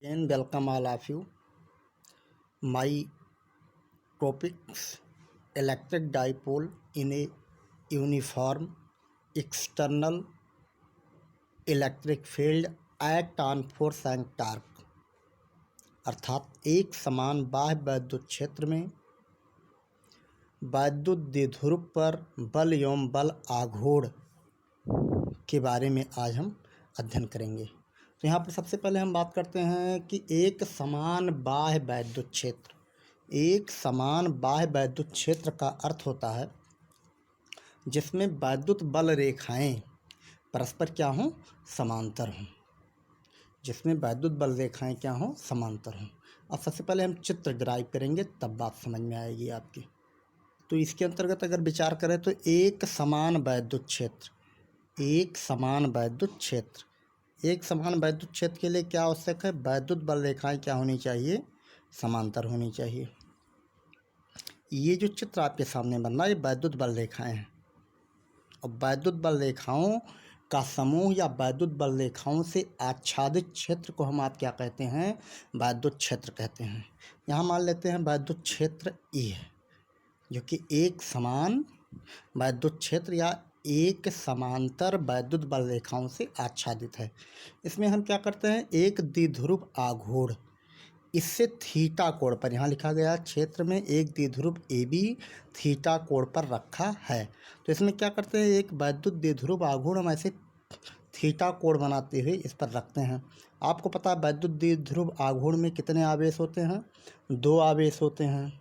And welcome all of you. My topics electric dipole in a uniform external electric field at on force and torque, अर्थात एक समान बाह्य वैद्युत क्षेत्र में वैद्युत द्विध्रुव पर बल एवं बल आघूर्ण के बारे में आज हम अध्ययन करेंगे। तो यहाँ पर सबसे पहले हम बात करते हैं कि एक समान बाह्य वैद्युत क्षेत्र। एक समान बाह्य वैद्युत क्षेत्र का अर्थ होता है जिसमें वैद्युत बल रेखाएं परस्पर क्या हों, समांतर हों। जिसमें वैद्युत बल रेखाएं क्या हों, समांतर हों। अब सबसे पहले हम चित्र ड्राइव करेंगे तब बात समझ में आएगी आपकी। तो इसके अंतर्गत अगर विचार करें तो एक समान वैद्युत क्षेत्र, एक समान वैद्युत क्षेत्र, एक समान वैद्युत क्षेत्र के लिए क्या आवश्यक है, वैद्युत बल रेखाएं क्या होनी चाहिए, समांतर होनी चाहिए। ये जो चित्र आपके सामने बन रहा है ये वैद्युत बल रेखाएं हैं। और वैद्युत बल रेखाओं का समूह या वैद्युत बल रेखाओं से आच्छादित क्षेत्र को हम आप क्या कहते हैं, वैद्युत क्षेत्र कहते हैं। यहाँ मान लेते हैं वैद्युत क्षेत्र ई है जो कि एक समान वैद्युत क्षेत्र या एक समांतर वैद्युत बल रेखाओं से आच्छादित है। इसमें हम क्या करते हैं, एक द्विध्रुव आघूर्ण इससे थीटा कोण पर, यहाँ लिखा गया क्षेत्र में एक द्विध्रुव ए बी थीटा कोण पर रखा है। तो इसमें क्या करते हैं, एक वैद्युत द्विध्रुव आघूर्ण हम ऐसे थीटा कोण बनाते हुए इस पर रखते हैं। आपको पता है वैद्युत द्विध्रुव आघूर्ण में कितने आवेश होते हैं, दो आवेश होते हैं।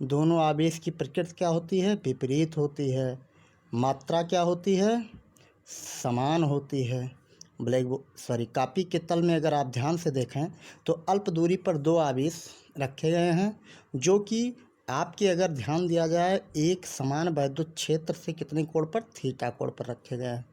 दोनों आवेश की प्रकृति क्या होती है, विपरीत होती है। मात्रा क्या होती है, समान होती है। कापी के तल में अगर आप ध्यान से देखें तो अल्प दूरी पर दो आवेश रखे गए हैं जो कि आपके अगर ध्यान दिया जाए एक समान वैद्युत क्षेत्र से कितने कोण पर, थीटा कोण पर रखे गए हैं।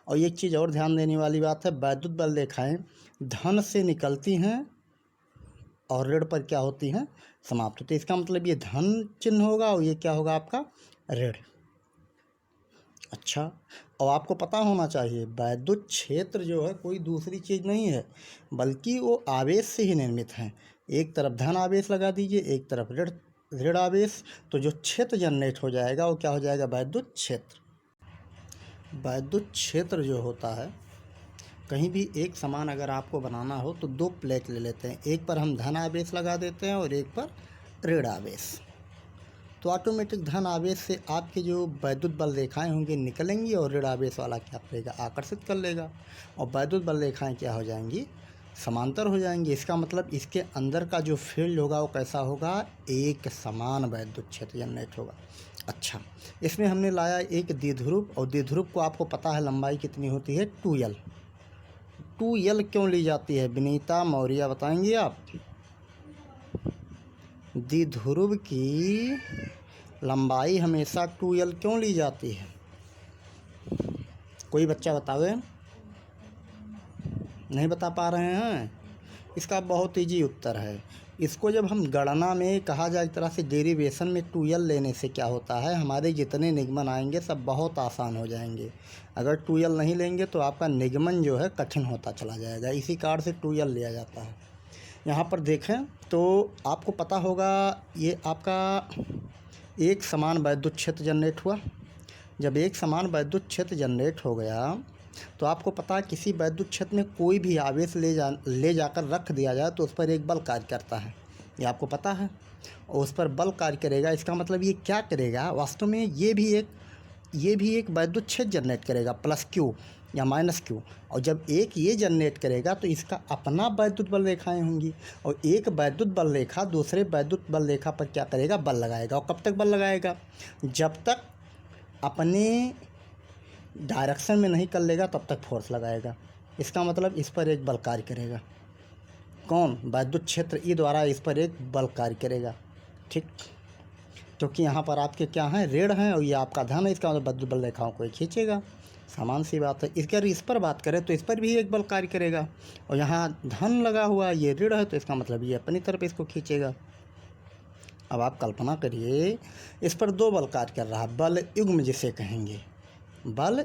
और एक चीज़ और ध्यान देने वाली बात है, वैद्युत बल रेखाएं धन से निकलती हैं और ऋण पर क्या होती हैं, समाप्त होती है। इसका मतलब ये धन चिन्ह होगा और ये क्या होगा आपका, ऋण। अच्छा, और आपको पता होना चाहिए वैद्युत क्षेत्र जो है कोई दूसरी चीज़ नहीं है बल्कि वो आवेश से ही निर्मित है। एक तरफ धन आवेश लगा दीजिए, एक तरफ ऋण आवेश, तो जो क्षेत्र जनरेट हो जाएगा वो क्या हो जाएगा, वैद्युत क्षेत्र। वैद्युत क्षेत्र जो होता है कहीं भी एक समान अगर आपको बनाना हो तो दो प्लेट ले लेते हैं, एक पर हम धन आवेश लगा देते हैं और एक पर ऋण आवेश। तो ऑटोमेटिक धन आवेश से आपके जो वैद्युत बल रेखाएं होंगी निकलेंगी और ऋण आवेश वाला क्या करेगा, आकर्षित कर लेगा और वैद्युत बल रेखाएं क्या हो जाएंगी, समांतर हो जाएंगी। इसका मतलब इसके अंदर का जो फील्ड होगा वो कैसा होगा, एक समान वैद्युत क्षेत्र जनरेट होगा। अच्छा, इसमें हमने लाया एक द्विध्रुव और द्विध्रुव को आपको पता है लंबाई कितनी होती है, 2L। 2L क्यों ली जाती है, विनीता मौर्य बताएंगे आप। द्विध्रुव की लंबाई हमेशा 2L क्यों ली जाती है, कोई बच्चा बतावे, नहीं बता पा रहे हैं। इसका बहुत ईजी उत्तर है। इसको जब हम गणना में कहा जाए एक तरह से डेरिवेशन में 2L लेने से क्या होता है, हमारे जितने निगमन आएंगे सब बहुत आसान हो जाएंगे। अगर 2L नहीं लेंगे तो आपका निगमन जो है कठिन होता चला जाएगा, इसी कारण से 2L लिया जाता है। यहाँ पर देखें तो आपको पता होगा ये आपका एक समान वैद्युत क्षेत्र जनरेट हुआ। जब एक समान वैद्युत क्षेत्र जनरेट हो गया तो आपको पता है किसी वैद्युत क्षेत्र में कोई भी आवेश ले जाकर रख दिया जाए तो उस पर एक बल कार्य करता है, ये आपको पता है। और उस पर बल कार्य करेगा, इसका मतलब ये क्या करेगा, वास्तव में ये भी एक वैद्युत क्षेत्र जनरेट करेगा, प्लस क्यू या माइनस क्यू। और जब एक ये जनरेट करेगा तो इसका अपना वैद्युत बल रेखाएं होंगी और एक वैद्युत बल रेखा दूसरे वैद्युत बल रेखा पर क्या करेगा, बल लगाएगा। और कब तक बल लगाएगा, जब तक अपने डायरेक्शन में नहीं कर लेगा तब तक फोर्स लगाएगा। इसका मतलब इस पर एक बल कार्य करेगा, कौन, वैद्युत क्षेत्र ई द्वारा इस पर एक बल कार्य करेगा। ठीक, क्योंकि यहाँ पर आपके क्या हैं, ऋण हैं और ये आपका धन है, इसका मतलब वैद्युत बल रेखाओं को खींचेगा, समान सी बात है। अगर इस पर बात करें तो इस पर भी एक बल कार्य करेगा और यहाँ धन लगा हुआ ये ऋण है तो इसका मतलब ये अपनी तरफ इसको खींचेगा। अब आप कल्पना करिए इस पर दो बल कार्य कर रहा है, बल युग्म जिसे कहेंगे, बल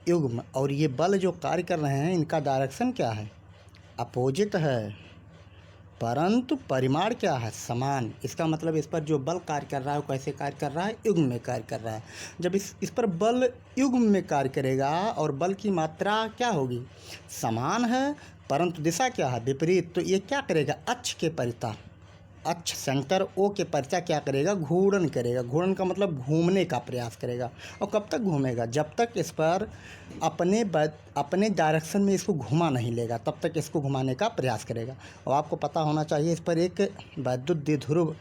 युग्म। और ये बल जो कार्य कर रहे हैं इनका डायरेक्शन क्या है, अपोजिट है, परंतु परिमाण क्या है, समान। इसका मतलब इस पर जो बल कार्य कर रहा है वो कैसे कार्य कर रहा है, युग्म में कार्य कर रहा है। जब इस पर बल युग्म में कार्य करेगा और बल की मात्रा क्या होगी, समान है, परंतु दिशा क्या है, विपरीत, तो ये क्या करेगा, अक्ष के परितः, अक्ष सेंटर ओ के परितः क्या करेगा, घूर्णन करेगा। घूर्णन का मतलब घूमने का प्रयास करेगा। और कब तक घूमेगा, जब तक इस पर अपने डायरेक्शन में इसको घुमा नहीं लेगा, तब तक इसको घुमाने का प्रयास करेगा। और आपको पता होना चाहिए इस पर एक वैद्युत द्विध्रुव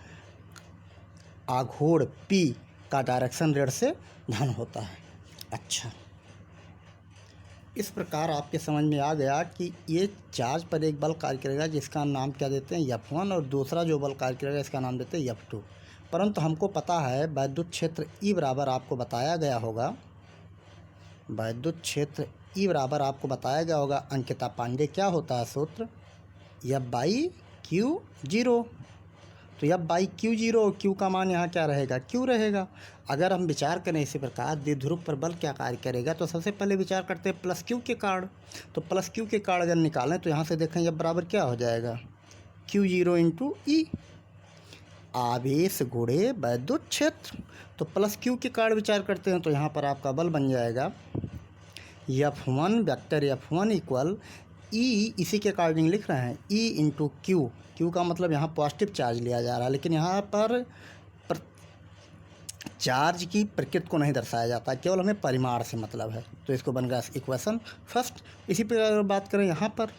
आघूर्ण P का डायरेक्शन ऋण से धन होता है। अच्छा, इस प्रकार आपके समझ में आ गया कि ये चार्ज पर एक बल कार्य करेगा जिसका नाम क्या देते हैं, F1, और दूसरा जो बल कार्य करेगा इसका नाम देते हैं F2। परंतु हमको पता है वैद्युत क्षेत्र E बराबर आपको बताया गया होगा, वैद्युत क्षेत्र E बराबर आपको बताया गया होगा, अंकिता पांडे क्या होता है सूत्र, F/Q0। तो F/Q0, Q का मान यहाँ क्या रहेगा, Q रहेगा। अगर हम विचार करें इसी प्रकार द्विध्रुव पर बल क्या कार्य करेगा, तो सबसे पहले विचार करते हैं प्लस Q के कारण। तो प्लस Q के कारण अगर निकालें तो यहाँ से देखें F बराबर क्या हो जाएगा, Q0 × E, आवेश गुणे वैद्युत क्षेत्र। तो प्लस Q के कारण विचार करते हैं तो यहाँ पर आपका बल बन जाएगा F1 vector F1 equal E, इसी के अकॉर्डिंग लिख रहे हैं, E × Q। Q का मतलब यहाँ पॉजिटिव चार्ज लिया जा रहा है, लेकिन यहाँ पर चार्ज की प्रकृति को नहीं दर्शाया जाता, केवल हमें परिमाण से मतलब है। तो इसको बन गया इक्वेशन फर्स्ट। इसी पर अगर बात करें यहाँ पर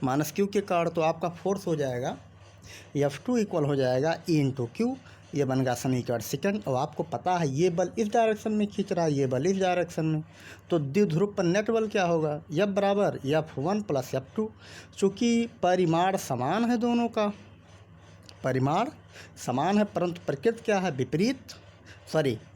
-Q के कारण, तो आपका फोर्स हो जाएगा F2 इक्वल हो जाएगा E × Q। ये बन गया समीकरण सेकंड। और आपको पता है ये बल इस डायरेक्शन में खींच रहा है, ये बल इस डायरेक्शन में, तो द्विध्रुव पर नेट बल क्या होगा, F बराबर F1 + F2। चूँकि परिमाण समान है, दोनों का परिमाण समान है, परंतु प्रकृति क्या है, विपरीत,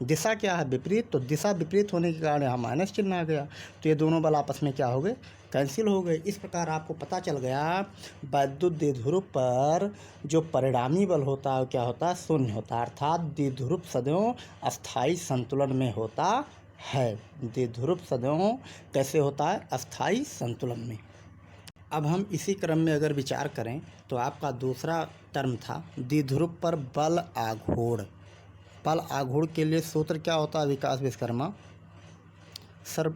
दिशा क्या है, विपरीत। तो दिशा विपरीत होने के कारण यहाँ माइनस चिन्ह आ गया, तो ये दोनों बल आपस में क्या हो गए, कैंसिल हो गए। इस प्रकार आपको पता चल गया वैद्युत द्विध्रुव पर जो परिणामी बल होता है क्या होता है, शून्य होता है, अर्थात द्विध्रुव सदैव अस्थायी संतुलन में होता है। द्विध्रुव सदैव कैसे होता है, अस्थायी संतुलन में। अब हम इसी क्रम में अगर विचार करें तो आपका दूसरा टर्म था द्विध्रुव पर बल आघूर्ण। बल आघूर्ण के लिए सूत्र क्या होता है, विकास विश्वकर्मा सर,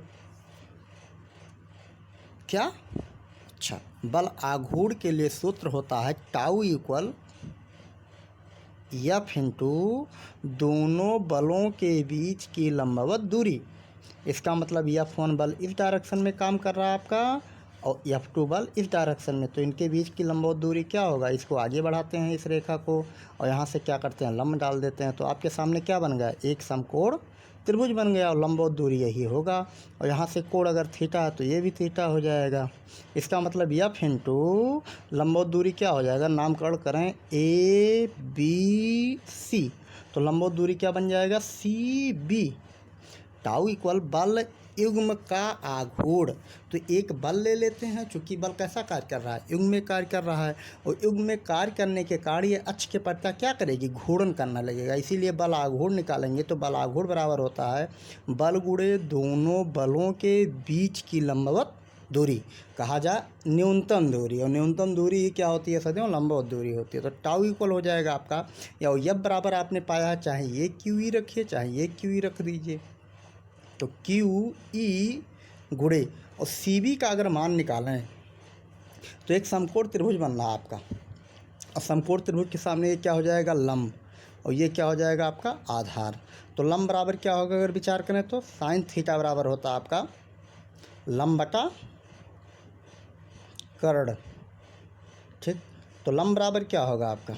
क्या, अच्छा, बल आघूर्ण के लिए सूत्र होता है टाउ इक्वल F × दोनों बलों के बीच की लंबवत दूरी। इसका मतलब F1 बल इस डायरेक्शन में काम कर रहा है आपका, और F2 बल इस डायरेक्शन में, तो इनके बीच की लंबवत दूरी क्या होगा, इसको आगे बढ़ाते हैं इस रेखा को, और यहाँ से क्या करते हैं, लंब डाल देते हैं। तो आपके सामने क्या बन गया, एक समकोण त्रिभुज बन गया, और लंबवत दूरी यही होगा। और यहाँ से कोण अगर थीटा है तो ये भी थीटा हो जाएगा। इसका मतलब F × लंबवत दूरी क्या हो जाएगा, नामकरण करें ABC, तो लंबवत दूरी क्या बन जाएगा, CB। टाउ इक्वल बल युग्म का आघूर्ण। तो एक बल ले लेते हैं, चूँकि बल कैसा कार्य कर रहा है, युग्म में कार्य कर रहा है, और युग्म में कार्य करने के कारण ये अक्ष के परितः क्या करेगी, घूर्णन करना लगेगा, इसीलिए बल आघूर्ण निकालेंगे। तो बल आघूर्ण बराबर होता है बल गुणे दोनों बलों के बीच की लंबवत दूरी, कहा जाए न्यूनतम दूरी, और न्यूनतम दूरी क्या होती है, सदैव लंबवत दूरी होती है। तो टाउ इक्वल हो जाएगा आपका, या F बराबर आपने पाया है, चाहे ये QE रखिए चाहे ये QE रख दीजिए, तो QE गुणे और CB का अगर मान निकालें तो एक समकोण त्रिभुज बन रहा है आपका, और समकोण त्रिभुज के सामने ये क्या हो जाएगा, लंब, और ये क्या हो जाएगा आपका आधार। तो लंब बराबर क्या होगा, अगर विचार करें तो sin थीटा बराबर होता है आपका लंब बटा कर्ण, ठीक। तो लंब बराबर क्या होगा आपका,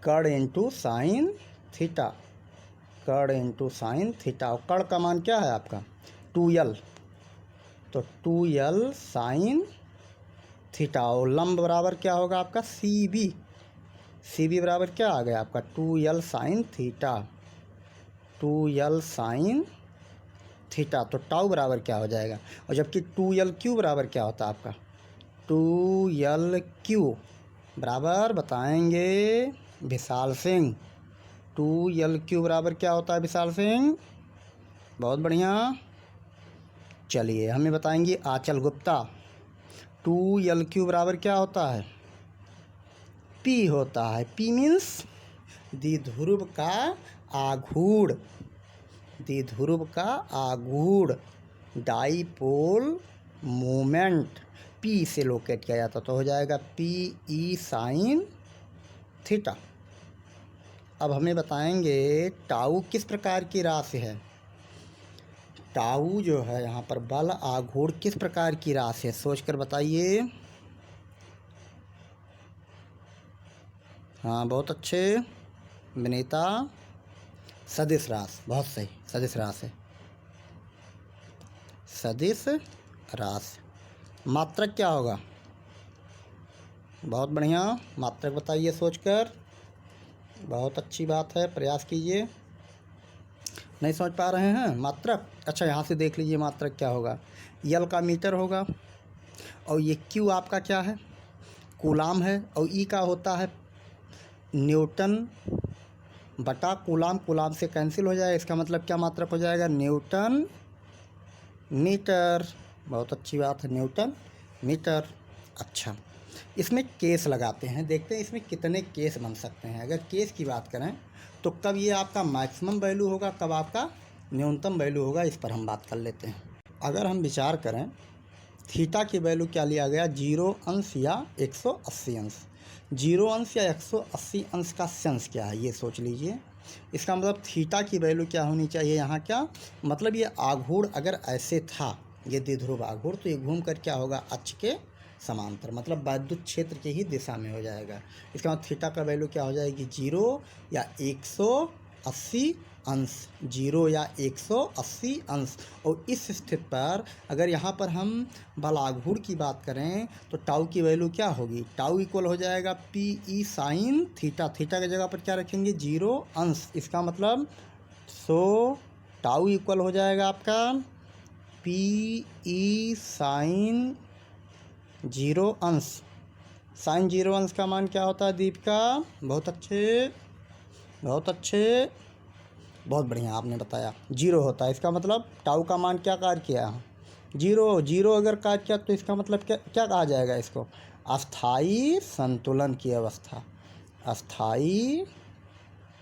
कर्ण × sin थीटा, कर्ण × sin थीटा, और कर्ण का मान क्या है आपका 2l, तो 2l sin थीटा, और लंब बराबर क्या होगा आपका CB, CB बराबर क्या आ गया आपका 2l sin theta, 2l sin theta. तो टाउ बराबर क्या हो जाएगा, और जबकि 2l/q बराबर क्या होता है आपका 2l/q बराबर बताएंगे विशाल सिंह, 2l/q बराबर क्या होता है विशाल सिंह, बहुत बढ़िया, चलिए हमें बताएंगे आंचल गुप्ता। 2L³ बराबर क्या होता है? P होता है। P मीन्स द्विध्रुव का आघूर्ण, द्विध्रुव का आघूर्ण, डाइपोल मोमेंट P से लोकेट किया जाता तो हो जाएगा PE साइन थीटा। अब हमें बताएंगे टाउ किस प्रकार की राशि है। टाउ जो है यहाँ पर बल आघूर्ण किस प्रकार की राशि है, सोचकर बताइए। हाँ बहुत अच्छे विनीता, सदिश राशि, बहुत सही, सदिश राशि है, सदिश राशि। मात्रक क्या होगा? बहुत बढ़िया, मात्रक बताइए सोचकर, बहुत अच्छी बात है, प्रयास कीजिए। नहीं समझ पा रहे हैं मात्रक? अच्छा यहाँ से देख लीजिए मात्रक क्या होगा। यल का मीटर होगा, और ये क्यू आपका क्या है? कूलाम है, और ई का होता है न्यूटन बटा कूलाम, कूलाम से कैंसिल हो जाए, इसका मतलब क्या मात्रक हो जाएगा? Newton metre. बहुत अच्छी बात है, न्यूटन मीटर। अच्छा, इसमें केस लगाते हैं, देखते हैं इसमें कितने केस बन सकते हैं। अगर केस की बात करें तो कब ये आपका मैक्सिमम वैल्यू होगा, कब आपका न्यूनतम वैल्यू होगा, इस पर हम बात कर लेते हैं। अगर हम विचार करें थीटा की वैल्यू क्या लिया गया, 0 अंश या 180 अंश। 0 अंश या 180 अंश का सेंस क्या है ये सोच लीजिए। इसका मतलब थीटा की वैल्यू क्या होनी चाहिए यहाँ, क्या मतलब ये आघूर्ण अगर ऐसे था, ये द्विध्रुव आघूर्ण, तो ये घूम कर क्या होगा, अक्ष के समांतर, मतलब वैद्युत क्षेत्र की ही दिशा में हो जाएगा। इसका मतलब थीटा का वैल्यू क्या हो जाएगी, 0 या 180 अंश, 0 या 180 अंश। और इस स्थिति पर अगर यहाँ पर हम बल आघूर्ण की बात करें तो टाउ की वैल्यू क्या होगी, टाउ इक्वल हो जाएगा PE साइन थीटा। थीटा की जगह पर क्या रखेंगे, 0 अंश। इसका मतलब टाउ इक्वल हो जाएगा आपका PE साइन 0 अंश। साइन 0 अंश का मान क्या होता है दीपिका? बहुत अच्छे, बहुत अच्छे, बहुत बढ़िया आपने बताया, 0 होता है। इसका मतलब टाउ का मान क्या कार्य किया, 0 अगर कार्य किया तो इसका मतलब क्या क्या कहा जाएगा इसको, अस्थाई संतुलन की अवस्था, अस्थाई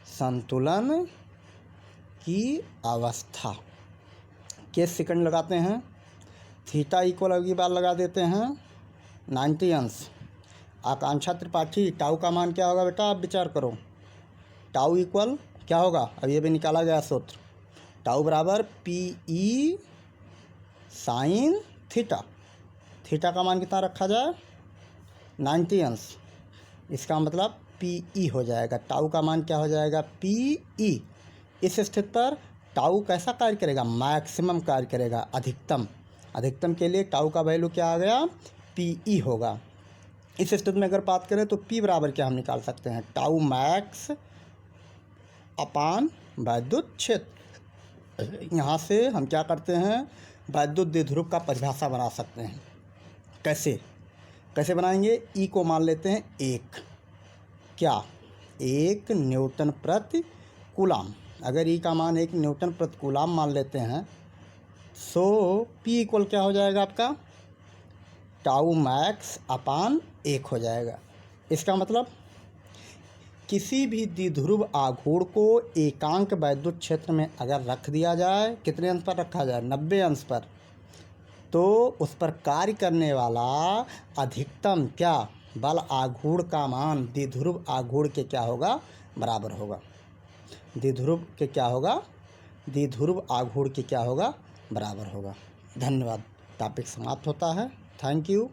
संतुलन की अवस्था। केस सेकंड लगाते हैं, थीटा इक्वल अगली बार लगा देते हैं 90 अंश। आकांक्षा त्रिपाठी, टाउ का मान क्या होगा बेटा, आप विचार करो। टाउ इक्वल क्या होगा, अब ये भी निकाला गया सूत्र, टाउ बराबर PE साइन थीटा। थीटा का मान कितना रखा जाए, 90 अंश। इसका मतलब PE हो जाएगा, टाउ का मान क्या हो जाएगा, PE। इस स्थिति पर टाउ कैसा कार्य करेगा, मैक्सिमम कार्य करेगा, अधिकतम। अधिकतम के लिए टाउ का वैल्यू क्या आ गया, PE होगा। इस स्थिति में अगर बात करें तो P बराबर क्या हम निकाल सकते हैं, टाउ मैक्स अपान वैद्युत क्षेत्र। यहाँ से हम क्या करते हैं, वैद्युत द्विध्रुव का परिभाषा बना सकते हैं। कैसे कैसे बनाएंगे, ई को मान लेते हैं 1, क्या 1 न्यूटन प्रति कूलाम। अगर ई का मान 1 न्यूटन प्रति कूलाम मान लेते हैं, पी इक्वल क्या हो जाएगा आपका, टाउ मैक्स अपान 1 हो जाएगा। इसका मतलब किसी भी द्विध्रुव आघूर्ण को एकांक वैद्युत क्षेत्र में अगर रख दिया जाए, कितने अंश पर रखा जाए, 90 अंश पर, तो उस पर कार्य करने वाला अधिकतम क्या बल आघूर्ण का मान द्विध्रुव आघूर्ण के क्या होगा, बराबर होगा। द्विध्रुव के क्या होगा, द्विध्रुव आघूर्ण के क्या होगा, बराबर होगा। धन्यवाद। टॉपिक समाप्त होता है। Thank you.